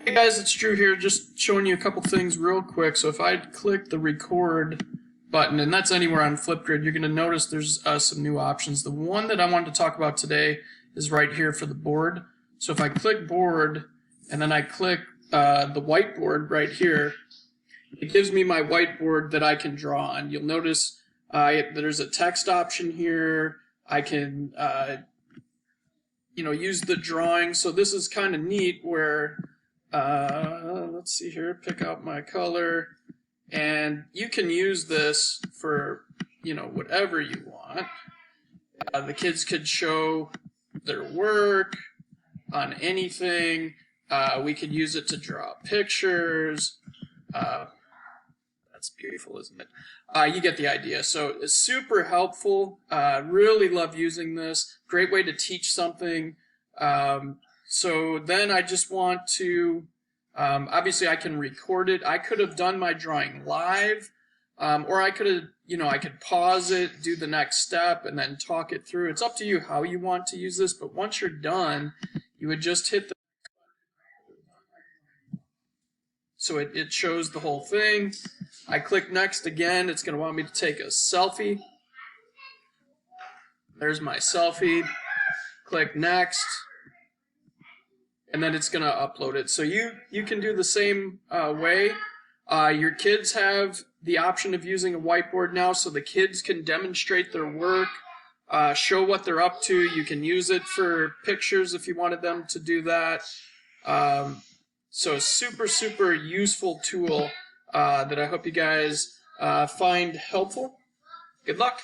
Hey guys, it's Drew here, just showing you a couple things real quick. So if I click the record button, and that's anywhere on Flipgrid, you're going to notice there's some new options. The one that I wanted to talk about today is right here for the board. So if I click board and then I click the whiteboard right here, it gives me my whiteboard that I can draw on. You'll notice there's a text option here. I can use the drawing. So this is kind of neat where let's see here, pick out my color, and you can use this for whatever you want. The kids could show their work on anything. We could use it to draw pictures. That's beautiful, isn't it? You get the idea. So it's super helpful. Really love using this. Great way to teach something. So then I just want to, obviously I can record it. I could have done my drawing live, or I could have, I could pause it, do the next step, and then talk it through. It's up to you how you want to use this, but once you're done, you would just hit the, so it shows the whole thing. I click next again. It's going to want me to take a selfie. There's my selfie. Click next. And then it's going to upload it. So you can do the same way. Your kids have the option of using a whiteboard now, so the kids can demonstrate their work, show what they're up to. You can use it for pictures if you wanted them to do that. So super, super useful tool that I hope you guys find helpful. Good luck.